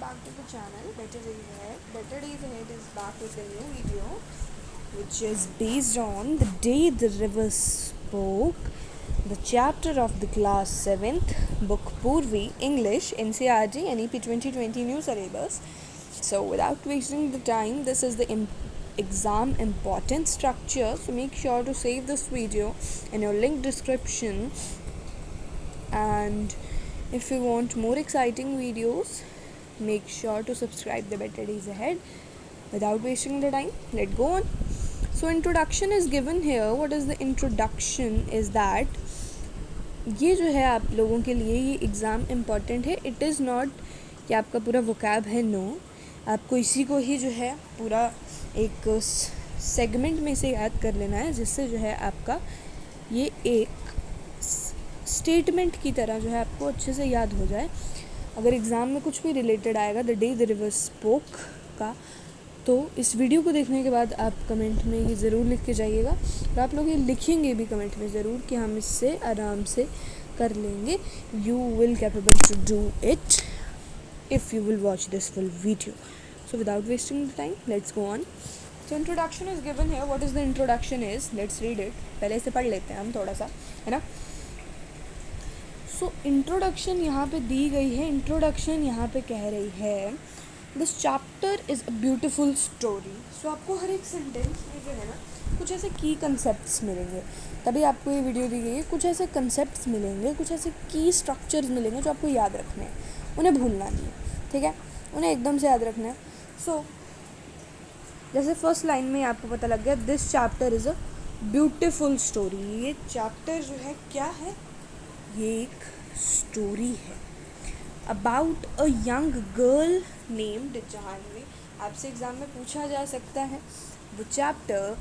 back to the channel Better Days Ahead. Better Days Ahead is back with a new video which is based on The Day the River Spoke, the chapter of the class 7th, book Purvi, English, NCERT, NEP 2020 new syllabus. So without wasting the time, this is the exam important structure, so make sure to save this video in your link description. And if you want more exciting videos, make sure to subscribe the Better Days Ahead. Without wasting the time, let's go on. So introduction is given here. What is the introduction is that ये जो है आप लोगों के लिए ये exam important है. It is not कि आपका पूरा वोकैब है, नो. आपको इसी को ही जो है पूरा एक सेगमेंट में से याद कर लेना है, जिससे जो है आपका ये एक स्टेटमेंट की तरह जो है आपको अच्छे से याद हो जाए. अगर एग्ज़ाम में कुछ भी रिलेटेड आएगा the day the river spoke का, तो इस वीडियो को देखने के बाद आप कमेंट में ये ज़रूर लिख के जाइएगा. और आप लोग ये लिखेंगे भी कमेंट में ज़रूर कि हम इससे आराम से कर लेंगे. You will capable to do it if you will watch this full video. So without wasting the time, let's go on. So introduction is given है. What is the introduction is, let's read it. पहले से पढ़ लेते हैं हम थोड़ा सा, है ना. सो इंट्रोडक्शन यहाँ पे दी गई है. इंट्रोडक्शन यहाँ पे कह रही है this chapter is a beautiful story. So आपको हर एक सेंटेंस में जो है ना कुछ ऐसे की कंसेप्ट्स मिलेंगे, तभी आपको ये वीडियो दी गई है. कुछ ऐसे कंसेप्ट्स मिलेंगे, कुछ ऐसे की स्ट्रक्चर्स मिलेंगे जो आपको याद रखने हैं. उन्हें भूलना नहीं है, ठीक है. उन्हें एकदम से याद रखना है. सो जैसे फर्स्ट लाइन में आपको पता लग गया this chapter is a beautiful story. ये चैप्टर जो है क्या है, ये एक स्टोरी है about a young girl named Jahnavi. आपसे एग्ज़ाम में पूछा जा सकता है the chapter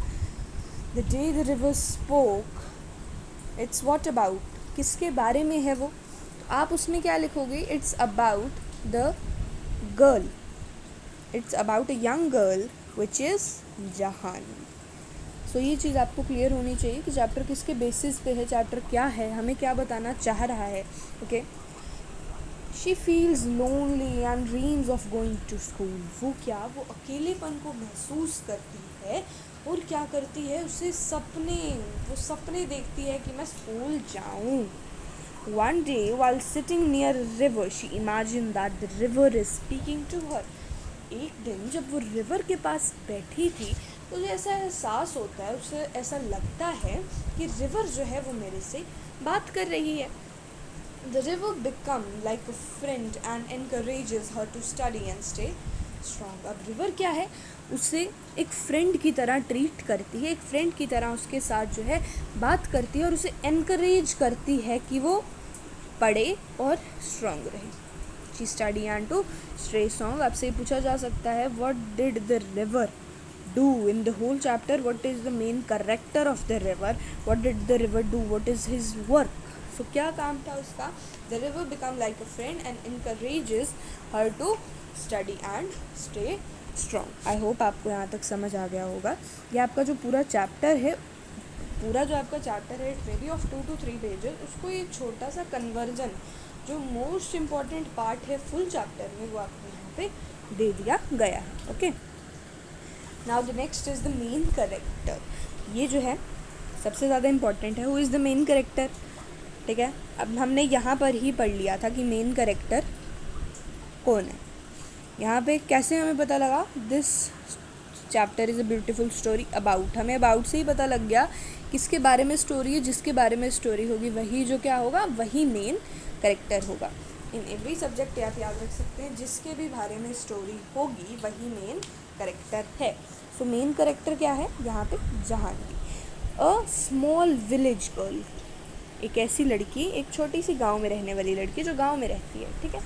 the day the river spoke, it's what about, किसके बारे में है वो. तो आप उसमें क्या लिखोगे, it's about the girl, it's about a young girl which is Jahnavi. So ये चीज़ आपको क्लियर होनी चाहिए कि चैप्टर किसके बेसिस पे है, चैप्टर क्या है, हमें क्या बताना चाह रहा है. Okay. She feels lonely and dreams of going to school. वो क्या, वो अकेलेपन को महसूस करती है और क्या करती है, उसे वो सपने देखती है कि मैं स्कूल जाऊँ. One day while sitting near a river she imagined that the river is speaking to her. एक दिन जब वो रिवर के पास बैठी थी, उसे ऐसा एहसास होता है, उसे ऐसा लगता है कि रिवर जो है वो मेरे से बात कर रही है. The river become like a friend and encourages her to study and stay strong. अब रिवर क्या है, उसे एक फ्रेंड की तरह ट्रीट करती है, एक फ्रेंड की तरह उसके साथ जो है बात करती है और उसे एनकरेज करती है कि वो पढ़े और स्ट्रॉन्ग रहे. She study and to stay strong. आपसे पूछा जा सकता है what did the river do in the whole chapter, what is the main character of the river, what did the river do, what is his work. So क्या काम था उसका. the river become like a friend and encourages her to study and stay strong. I hope आपको यहाँ तक समझ आ गया होगा. ये आपका जो पूरा चैप्टर है, पूरा जो आपका चैप्टर है, it may be of 2 to 3 pages, उसको एक छोटा सा कन्वर्जन जो मोस्ट इम्पॉर्टेंट पार्ट है फुल चैप्टर में, वो आपको यहाँ पे दे दिया गया है. Okay. Now the next is the main character. ये जो है सबसे ज़्यादा इम्पॉर्टेंट है. Who is the main character, ठीक है. अब हमने यहाँ पर ही पढ़ लिया था कि मेन कैरेक्टर कौन है. यहाँ पे कैसे हमें पता लगा this chapter is a beautiful story about. हमें अबाउट से ही पता लग गया किसके बारे में स्टोरी है. जिसके बारे में स्टोरी होगी वही जो क्या होगा, वही मेन कैरेक्टर होगा. इन एवरी सब्जेक्ट आप याद रख सकते हैं, जिसके भी बारे में स्टोरी होगी वही मेन कैरेक्टर है. सो मेन कैरेक्टर क्या है यहाँ पे, Jahnavi. A small village girl, एक ऐसी लड़की, एक छोटी सी गांव में रहने वाली लड़की जो गांव में रहती है, ठीक है.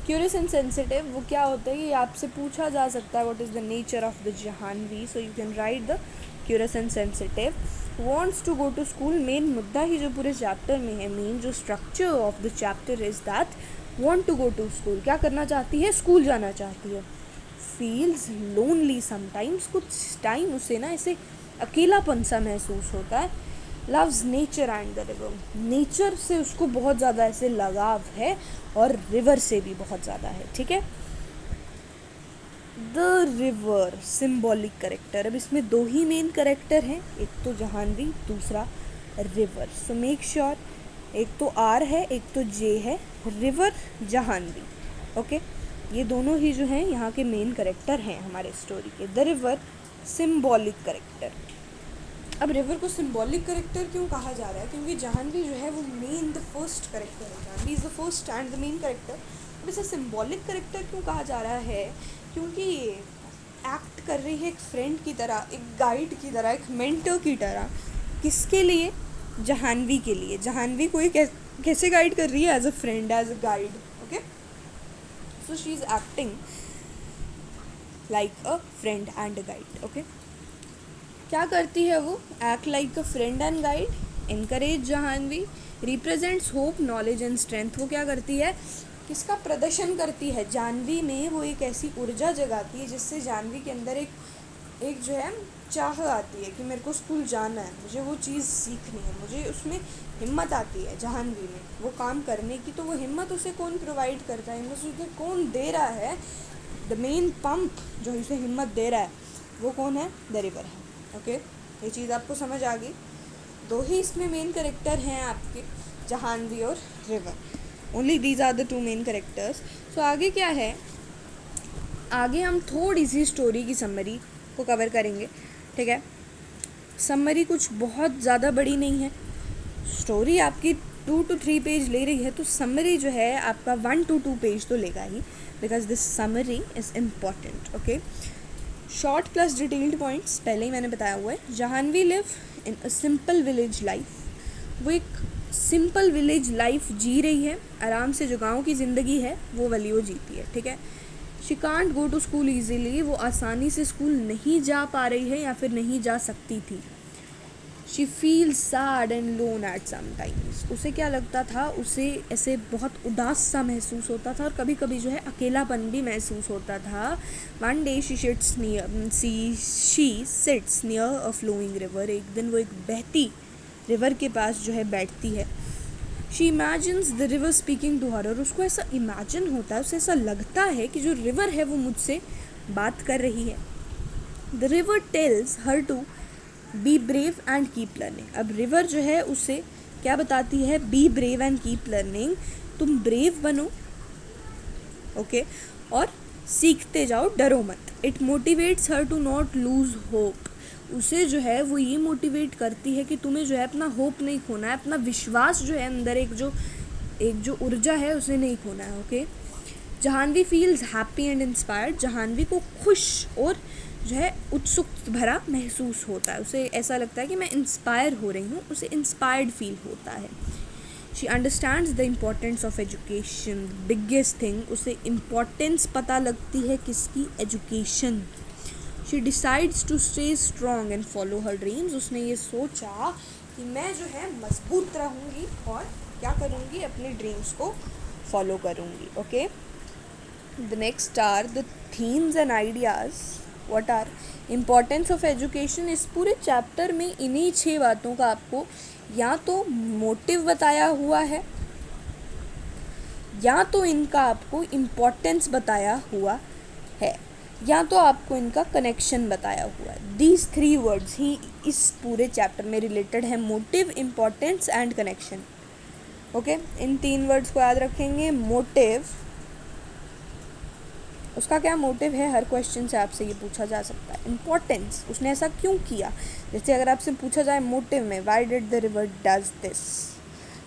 क्यूरियस एंड सेंसिटिव, वो क्या होता है, ये आपसे पूछा जा सकता है what is the nature of the Jahnavi. So you can write the curious and sensitive. Wants to go to school. Main मुद्दा ही जो पूरे चैप्टर में है, मेन जो structure of the chapter is that want to go to school. क्या करना चाहती है, स्कूल जाना चाहती है. फील्स लोनली समटाइम्स, कुछ टाइम उसे ना ऐसे अकेलापन सा महसूस होता है. Loves nature and the river. Nature से उसको बहुत ज़्यादा ऐसे लगाव है और रिवर से भी बहुत ज़्यादा है, ठीक है. The river symbolic character. अब इसमें दो ही मेन करेक्टर हैं, एक तो जाह्नवी, दूसरा रिवर। सो मेक श्योर, एक तो आर है एक तो जे है, रिवर जाह्नवी। ओके, ये दोनों ही जो हैं यहाँ के मेन करेक्टर हैं हमारे स्टोरी के। The river symbolic character. अब रिवर को सिंबॉलिक करेक्टर क्यों कहा जा रहा है? क्योंकि जाह्नवी जो है वो मेन द फर्स्ट करेक्टर है, Jahnavi is the first and the main character. अब इसे सिंबॉलिक करेक्टर क्यों कहा जा रहा है? क्योंकि ये एक्ट कर रही है एक फ्रेंड की तरह, एक गाइड की तरह, एक मेंटर की तरह। किसके लिए? जाह्नवी के लिए। जाह्नवी को ये कैसे गाइड कर रही है? As a friend, as a guide. Okay, so she is acting like a friend and a guide. Okay, क्या करती है वो? Act like a friend and guide, encourage Jahnavi, represents hope, knowledge and strength. वो क्या करती है? किसका प्रदर्शन करती है? जाह्नवी में वो एक ऐसी ऊर्जा जगाती है जिससे जाह्नवी के अंदर एक जो है चाह आती है कि मेरे को स्कूल जाना है, मुझे वो चीज़ सीखनी है, मुझे उसमें हिम्मत आती है जाह्नवी में वो काम करने की। तो वो हिम्मत उसे कौन प्रोवाइड करता है? हिम्मत उसे कौन दे रहा है? द मेन पंप जो उसे हिम्मत दे रहा है वो कौन है? द रिवर है। ओके, ये चीज़ आपको समझ आ गई। दो ही इसमें मेन करेक्टर हैं आपके, जाह्नवी और river. Only these are the two main characters. So आगे क्या है? आगे हम थोड़ी सी स्टोरी की समरी को कवर करेंगे, ठीक है। समरी कुछ बहुत ज़्यादा बड़ी नहीं है, स्टोरी आपकी 2 to 3 पेज ले रही है, तो समरी जो है आपका 1 to 2 पेज तो लेगा ही, because this summary is important. Okay, short plus detailed points पहले ही मैंने बताया हुआ है। Jahnavi live in a simple village life. वो एक सिंपल विलेज लाइफ जी रही है, आराम से जो गाँव की ज़िंदगी है वो वाली वो जीती है, ठीक है। She can't go to school easily. वो आसानी से स्कूल नहीं जा पा रही है या फिर नहीं जा सकती थी। She feel sad and lone at sometimes. उसे क्या लगता था? उसे ऐसे बहुत उदास सा महसूस होता था और कभी कभी जो है अकेलापन भी महसूस होता था। One day she sits near a flowing river. एक दिन वो एक बहती रिवर के पास जो है बैठती है। She imagines the river speaking to her. और उसको ऐसा इमेजिन होता है, उसे ऐसा लगता है कि जो रिवर है वो मुझसे बात कर रही है। The river tells her to be brave and keep learning. अब रिवर जो है उसे क्या बताती है? Be brave and keep learning. तुम ब्रेव बनो, ओके, और सीखते जाओ, डरो मत। It motivates her to not lose hope. उसे जो है वो ये मोटिवेट करती है कि तुम्हें जो है अपना होप नहीं खोना है, अपना विश्वास जो है अंदर, एक जो ऊर्जा है उसे नहीं खोना है। Okay, Jahnavi feels happy and inspired. Jahnavi को खुश और जो है उत्सुक भरा महसूस होता है। उसे ऐसा लगता है कि मैं इंस्पायर हो रही हूँ, उसे इंस्पायर्ड फील होता है। She understands the importance of education. Biggest thing, उसे इम्पोर्टेंस पता लगती है किसकी? Education. She decides to stay strong and follow her dreams. उसने ये सोचा कि मैं जो है मजबूत रहूँगी और क्या करूँगी? अपने ड्रीम्स को फॉलो करूँगी। Okay, the next are the themes and ideas. What are importance of education. इस पूरे चैप्टर में इन्हीं 6 बातों का आपको या तो मोटिव बताया हुआ है या तो इनका आपको इम्पोर्टेंस बताया हुआ है या तो आपको इनका कनेक्शन बताया हुआ है। दीज 3 वर्ड्स ही इस पूरे चैप्टर में रिलेटेड है, motive, importance and connection. Okay, in 3 words को याद रखेंगे। मोटिव, उसका क्या मोटिव है? हर क्वेश्चन से आपसे ये पूछा जा सकता है। इम्पोर्टेंस, उसने ऐसा क्यों किया? जैसे अगर आपसे पूछा जाए मोटिव में, why did the river does this.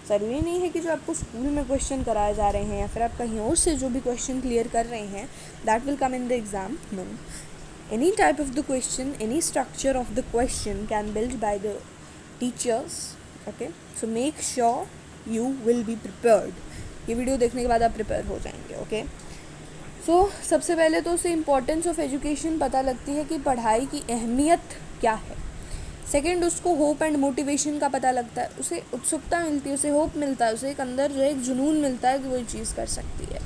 ज़रूरी नहीं है कि जो आपको स्कूल में क्वेश्चन कराए जा रहे हैं या फिर आप कहीं और से जो भी क्वेश्चन क्लियर कर रहे हैं that will come in the exam. No, any type of the question, any structure of the question can build by the teachers. Okay, so make sure you will be prepared. ये video देखने के बाद आप prepare हो जाएंगे। Okay, सो सबसे पहले तो उसे इम्पोर्टेंस ऑफ एजुकेशन पता लगती है कि पढ़ाई की अहमियत क्या है। सेकेंड, उसको होप एंड मोटिवेशन का पता लगता है, उसे उत्सुकता मिलती है, उसे होप मिलता है, उसे एक अंदर जो एक जुनून मिलता है कि वो चीज़ कर सकती है।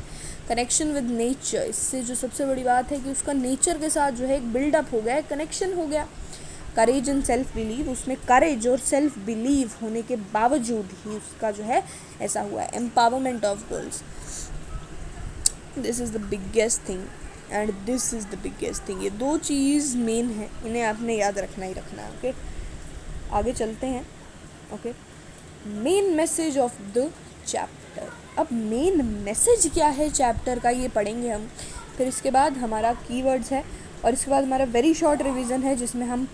कनेक्शन विद नेचर, इससे जो सबसे बड़ी बात है कि उसका नेचर के साथ जो है एक बिल्डअप हो गया है, कनेक्शन हो गया। करेज एंड सेल्फ बिलीव, उसमें करेज और सेल्फ बिलीव होने के बावजूद ही उसका जो है ऐसा हुआ है। Empowerment of girls, this is the biggest thing and this is the biggest thing. ये दो चीज़ मेन है, इन्हें आपने याद रखना ही रखना है। ओके, आगे चलते हैं। Okay, main message of the chapter. अब मेन मैसेज क्या है चैप्टर का ये पढ़ेंगे हम। फिर इसके बाद हमारा कीवर्ड्स है और इसके बाद हमारा वेरी शॉर्ट रिवीजन है जिसमें हम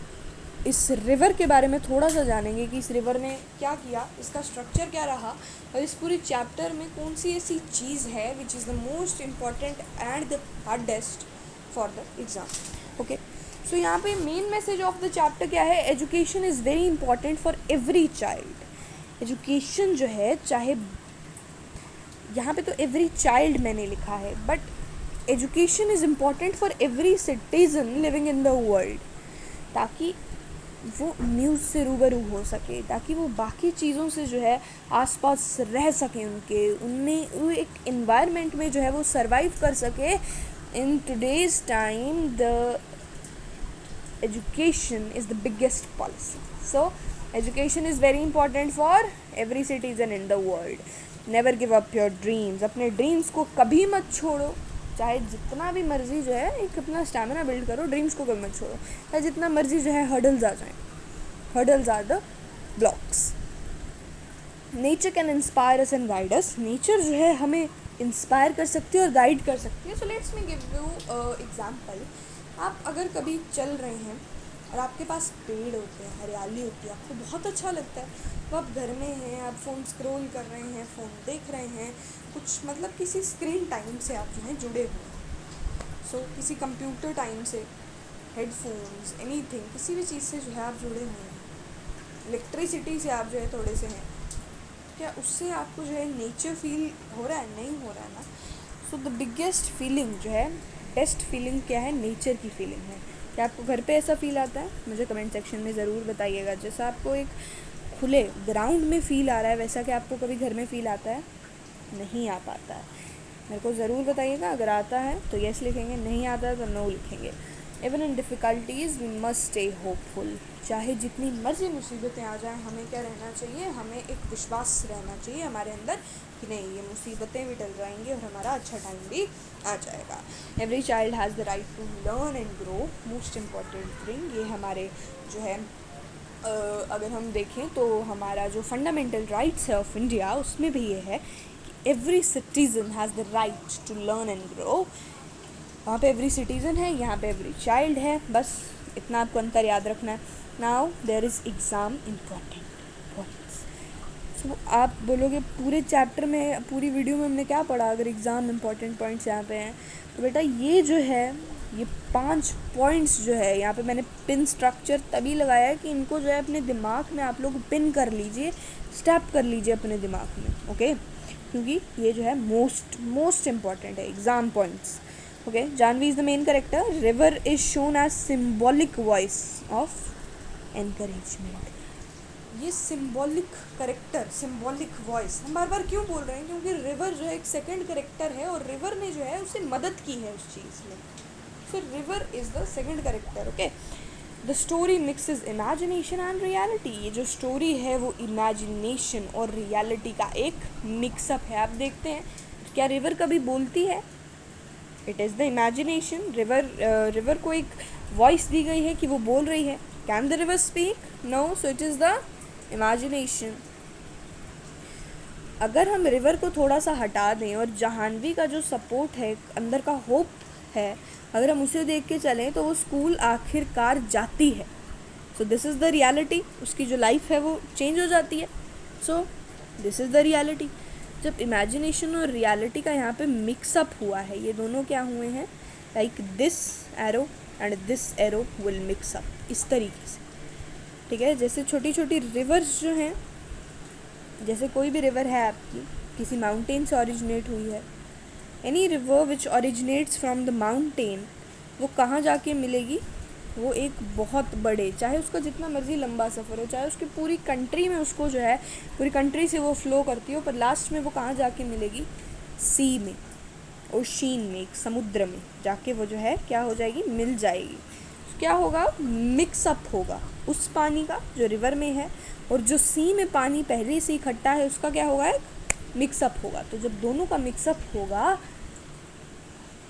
इस रिवर के बारे में थोड़ा सा जानेंगे कि इस रिवर ने क्या किया, इसका स्ट्रक्चर क्या रहा और इस पूरी चैप्टर में कौन सी ऐसी चीज़ है which is the most important and the hardest for the exam. Okay, so यहाँ पे main message of the chapter क्या है? Education is very important for every child. Education जो है, चाहे यहाँ पे तो एवरी चाइल्ड मैंने लिखा है, but education is important for every citizen living in the world, ताकि वो न्यूज़ से रूबरू हो सके, ताकि वो बाकी चीज़ों से जो है आसपास रह सकें, उनमें वो एक इन्वायरमेंट में जो है वो सरवाइव कर सके। In today's time the education is the biggest policy. So education is very important for every citizen in the world. Never give up your dreams. अपने ड्रीम्स को कभी मत छोड़ो, चाहे जितना भी मर्जी जो है एक अपना स्टैमिना बिल्ड करो, ड्रीम्स को कभी मत छोड़ो, चाहे जितना मर्जी जो है हर्डल्स आ जाएं। Hurdles are the blocks. Nature can inspire us and guide us. Nature जो है हमें इंस्पायर कर सकती है और गाइड कर सकती है। So let's me give you example. आप अगर कभी चल रहे हैं और आपके पास पेड़ होते हैं, हरियाली होती है, आपको बहुत अच्छा लगता है। तो आप घर में हैं, आप फ़ोन स्क्रॉल कर रहे हैं, फ़ोन देख रहे हैं, कुछ मतलब किसी स्क्रीन टाइम से आप जो है जुड़े हुए हैं। सो किसी कंप्यूटर टाइम से, हेडफोन्स, एनीथिंग, किसी भी चीज़ से जो है आप जुड़े हुए हैं। इलेक्ट्रिसिटी से आप जो है थोड़े से हैं, क्या उससे आपको जो है नेचर फील हो रहा है? नहीं हो रहा है ना। सो द बिगेस्ट फीलिंग जो है, बेस्ट फीलिंग क्या है? नेचर की फीलिंग है। क्या आपको घर पे ऐसा फील आता है? मुझे कमेंट सेक्शन में ज़रूर बताइएगा। जैसा आपको एक खुले ग्राउंड में फ़ील आ रहा है, वैसा क्या आपको कभी घर में फ़ील आता है? नहीं आ पाता है। मेरे को ज़रूर बताइएगा। अगर आता है तो यस लिखेंगे, नहीं आता है तो नो लिखेंगे। Even in difficulties we must stay hopeful. चाहे जितनी मर्जी मुसीबतें आ जाएं, हमें क्या रहना चाहिए? हमें एक विश्वास रहना चाहिए हमारे अंदर कि नहीं, ये मुसीबतें भी टल जाएंगी और हमारा अच्छा टाइम भी आ जाएगा। Every child has the right to learn and grow. Most important thing ये हमारे जो है अगर हम देखें तो हमारा जो फंडामेंटल राइट्स है ऑफ इंडिया, उसमें भी ये है कि every citizen has the right to learn and grow. वहाँ पे एवरी सिटीज़न है, यहाँ पे एवरी चाइल्ड है। बस इतना आपको अंतर याद रखना है। Now there is exam important points. So आप बोलोगे पूरे चैप्टर में, पूरी वीडियो में हमने क्या पढ़ा अगर एग्ज़ाम इम्पॉर्टेंट पॉइंट्स यहाँ पे हैं? तो बेटा ये जो है, ये 5 पॉइंट्स जो है यहाँ पे मैंने पिन स्ट्रक्चर तभी लगाया है कि इनको जो है अपने दिमाग में आप लोग पिन कर लीजिए, स्टैप कर लीजिए अपने दिमाग में। ओके, क्योंकि ये जो है मोस्ट इम्पॉर्टेंट है exam points. Okay, Janvi is the main character. River is shown as symbolic voice of encouragement. ये सिम्बॉलिक करेक्टर, सिम्बॉलिक वॉइस हम बार बार क्यों बोल रहे हैं? क्योंकि रिवर जो है एक सेकंड करेक्टर है और रिवर ने जो है उसे मदद की है उस चीज़ में। फिर river is the second character. Okay, the story mixes imagination and reality. ये जो स्टोरी है वो इमेजिनेशन और रियलिटी का एक मिक्सअप है। आप देखते हैं क्या रिवर कभी बोलती है? It is the imagination. River को एक वॉइस दी गई है कि वो बोल रही है। Can the river speak? No. So it is the imagination. अगर हम रिवर को थोड़ा सा हटा दें और जाह्नवी का जो सपोर्ट है, अंदर का होप है, अगर हम उसे देख के चलें तो वो स्कूल आखिरकार जाती है। So this is the reality. उसकी जो लाइफ है वो चेंज हो जाती है। So this is the reality. जब इमेजिनेशन और रियलिटी का यहाँ पे मिक्सअप हुआ है, ये दोनों क्या हुए हैं? Like this arrow and this arrow will mix up, इस तरीके से। ठीक है, जैसे छोटी छोटी रिवर्स जो हैं, जैसे कोई भी रिवर है आपकी किसी माउंटेन से ओरिजिनेट हुई है, any river which originates from the mountain, वो कहाँ जाके मिलेगी? वो एक बहुत बड़े, चाहे उसका जितना मर्जी लंबा सफ़र हो, चाहे उसकी पूरी कंट्री में उसको जो है पूरी कंट्री से वो फ्लो करती हो, पर लास्ट में वो कहाँ जाके मिलेगी? सी में, ओशीन में, एक समुद्र में जाके वो जो है क्या हो जाएगी? मिल जाएगी। क्या होगा? मिक्सअप होगा उस पानी का जो रिवर में है और जो सी में पानी पहले से इकट्ठा है, उसका क्या होगा? एक मिक्सअप होगा। तो जब दोनों का मिक्सअप होगा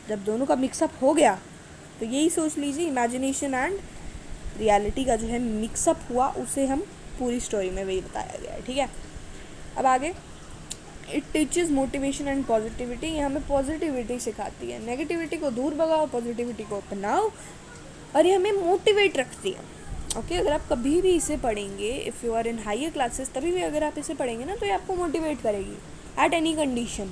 जब दोनों का मिक्सअप हो गया तो यही सोच लीजिए इमेजिनेशन एंड रियलिटी का जो है मिक्सअप हुआ, उसे हम पूरी स्टोरी में वही बताया गया है, ठीक है। अब आगे, it teaches motivation and positivity, ये हमें पॉजिटिविटी सिखाती है, नेगेटिविटी को दूर भगाओ, पॉजिटिविटी को अपनाओ, और ये हमें मोटिवेट रखती है। ओके अगर आप कभी भी इसे पढ़ेंगे, if you are in higher classes, तभी भी अगर आप इसे पढ़ेंगे ना तो ये आपको मोटिवेट करेगी at any condition.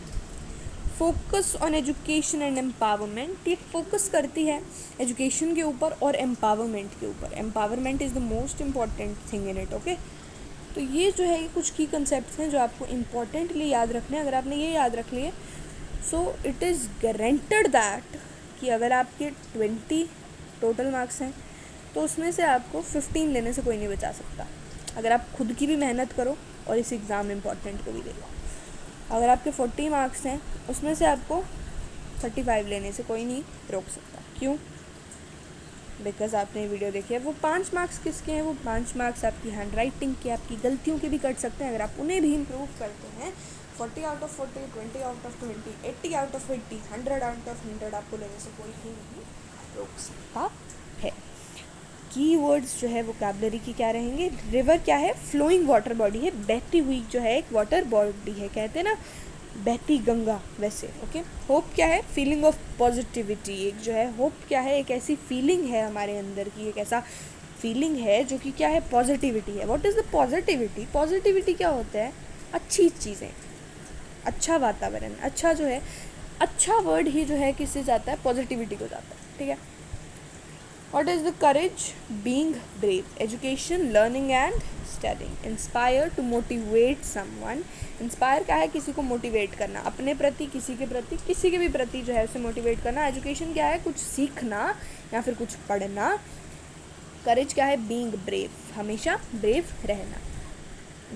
Focus on education and empowerment, ये फोकस करती है एजुकेशन के ऊपर और एम्पावरमेंट के ऊपर। Empowerment is the most important thing in it, okay. तो ये जो है कुछ की कंसेप्ट्स हैं जो आपको इम्पॉर्टेंटली याद रखने हैं। अगर आपने ये याद रख लिए, सो इट इज़ गारंटेड दैट कि अगर आपके 20 टोटल मार्क्स हैं तो उसमें से आपको 15 लेने से कोई नहीं बचा सकता, अगर आप खुद की भी मेहनत करो और इस एग्ज़ाम इम्पॉर्टेंट को भी देखो। अगर आपके 40 मार्क्स हैं उसमें से आपको 35 लेने से कोई नहीं रोक सकता। क्यों? बिकॉज आपने वीडियो देखी है। वो 5 मार्क्स किसके हैं? वो 5 मार्क्स आपकी हैंड राइटिंग के, आपकी गलतियों के भी कट सकते हैं। अगर आप उन्हें भी इम्प्रूव करते हैं, 40 out of 40, 20 out of 20, 80 out of 80, 100 out of 100 आपको लेने से कोई ही नहीं रोक सकता है। कीवर्ड्स जो है वोकैबुलरी की क्या रहेंगे? रिवर क्या है? फ्लोइंग वाटर बॉडी है, बहती हुई जो है एक वाटर बॉडी है, कहते हैं ना बहती गंगा, वैसे। ओके। होप क्या है? Feeling of positivity. एक जो है होप क्या है? एक ऐसी फीलिंग है हमारे अंदर की, एक ऐसा फीलिंग है जो कि क्या है? पॉजिटिविटी है। What is the positivity? Positivity क्या होता है? अच्छी चीज़ें, अच्छा वातावरण, अच्छा जो है, अच्छा वर्ड ही जो है किससे जाता है? पॉजिटिविटी को जाता है, ठीक है। What is the courage? Being brave. Education, learning and studying. Inspire, to motivate someone. Inspire क्या है? किसी को मोटिवेट करना, अपने प्रति, किसी के प्रति, किसी के भी प्रति जो है उसे मोटिवेट करना। एजुकेशन क्या है? कुछ सीखना या फिर कुछ पढ़ना। करेज क्या है? बीइंग ब्रेव, हमेशा ब्रेव रहना।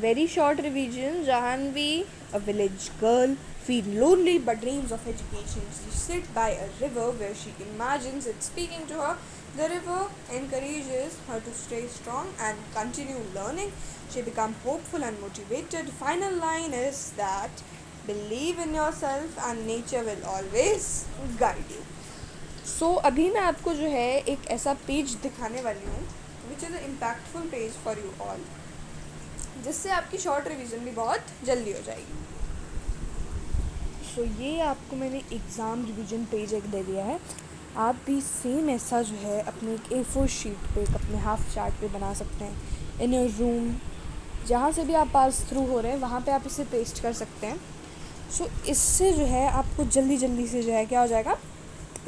Very short revision. Jahnavi, a village girl, feel lonely but dreams of education. She sits by a river where she imagines it speaking to her. The river encourages her to stay strong and continue learning. She becomes hopeful and motivated. Final line is that believe in yourself and nature will always guide you. So अभी मैं आपको जो है एक ऐसा page दिखाने वाली हूँ which is an impactful page for you all, जिससे आपकी शॉर्ट रिवीजन भी बहुत जल्दी हो जाएगी। सो ये आपको मैंने एग्ज़ाम रिवीजन पेज एक दे दिया है। आप भी सेम ऐसा जो है अपने एक A4 शीट पे, एक अपने हाफ चार्ट पे बना सकते हैं। इन अ रूम, जहाँ से भी आप पास थ्रू हो रहे हैं वहाँ पे आप इसे पेस्ट कर सकते हैं। सो इससे जो है आपको जल्दी जल्दी से जो है क्या हो जाएगा?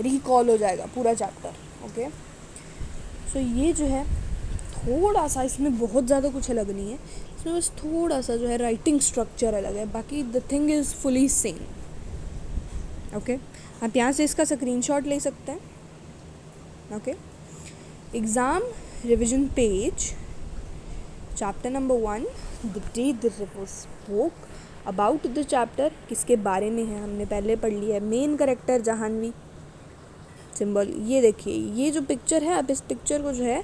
रिकॉल हो जाएगा पूरा चैप्टर, ओके। सो ये जो है थोड़ा सा, इसमें बहुत ज़्यादा कुछ अलग नहीं है, इसमें बस थोड़ा सा जो है राइटिंग स्ट्रक्चर अलग है, बाकी the thing is fully same, okay. आप यहाँ से इसका स्क्रीनशॉट ले सकते हैं, okay. Exam revision page, chapter number 1, the day the river spoke. About the chapter, किसके बारे में है हमने पहले पढ़ लिया है। मेन कैरेक्टर जाह्नवी, सिंबल ये देखिए, ये जो पिक्चर है, आप इस पिक्चर को जो है,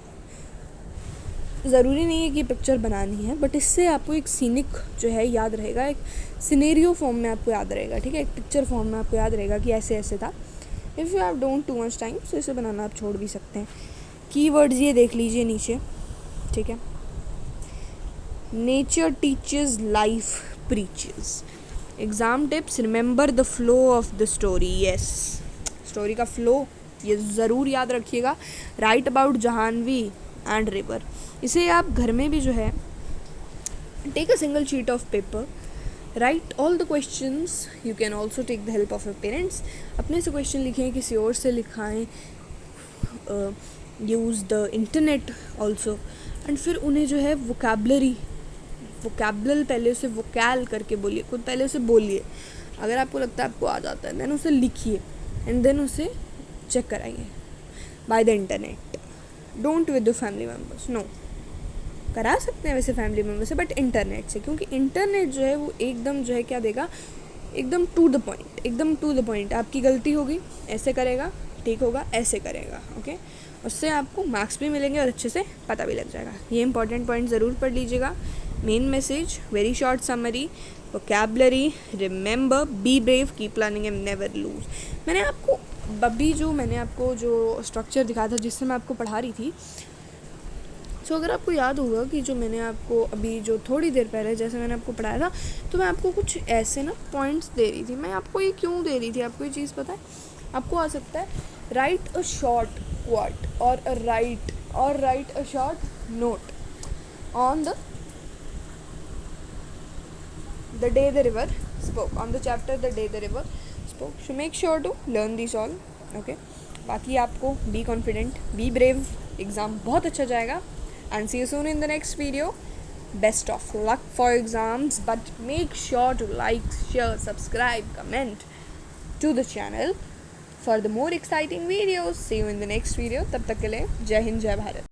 ज़रूरी नहीं है कि पिक्चर बनानी है, बट इससे आपको एक सीनिक जो है याद रहेगा, एक सिनेरियो फॉर्म में आपको याद रहेगा, ठीक है। एक पिक्चर फॉर्म में आपको याद रहेगा कि ऐसे ऐसे था। If you have don't too much time, तो इसे बनाना आप छोड़ भी सकते हैं। कीवर्ड्स ये देख लीजिए नीचे, ठीक है। Nature teaches, life preaches. Exam tips, remember the flow of the story. Yes, story का फ्लो ये ज़रूर याद रखिएगा। Write about Jahnavi and river. इसे आप घर में भी जो है, take a single sheet of paper, write all the questions. You can also take the help of your parents. अपने से क्वेश्चन लिखें, किसी और से लिखाएं, use the internet also, and फिर उन्हें जो है वोकैबुलरी पहले उसे वोकैल करके बोलिए, खुद पहले उसे बोलिए। अगर आपको लगता है आपको आ जाता है, देन उसे लिखिए एंड देन उसे चेक कराइए by the internet. Don't with the family members, no. करा सकते हैं वैसे फैमिली मेम्बर से, बट इंटरनेट से, क्योंकि इंटरनेट जो है वो एकदम जो है क्या देगा, एकदम टू द पॉइंट, एकदम टू द पॉइंट। आपकी गलती होगी, ऐसे करेगा, ठीक होगा, ऐसे करेगा, ओके। उससे आपको मार्क्स भी मिलेंगे और अच्छे से पता भी लग जाएगा। ये इंपॉर्टेंट पॉइंट ज़रूर पढ़ लीजिएगा। Main message, very short summary, vocabulary, remember, be brave, keep learning and never lose. मैंने आपको अभी जो मैंने आपको जो स्ट्रक्चर दिखाया था जिससे मैं आपको पढ़ा रही थी, सो अगर आपको याद होगा कि जो मैंने आपको अभी जो थोड़ी देर पहले जैसे मैंने आपको पढ़ाया था, तो मैं आपको कुछ ऐसे ना पॉइंट्स दे रही थी। मैं आपको ये क्यों दे रही थी, आपको ये चीज़ पता है? आपको आ सकता है राइट अ शॉर्ट क्वाट और right a short note on the day the river spoke, on the chapter the day the river spoke. So make sure to learn these all. Okay, बाकी आपको be confident, be brave, exam बहुत अच्छा जाएगा, and see you soon in the next video. Best of luck for exams, but make sure to like, share, subscribe, comment to the channel for the more exciting videos. See you in the next video. तब तक के लिए जय हिंद जय भारत.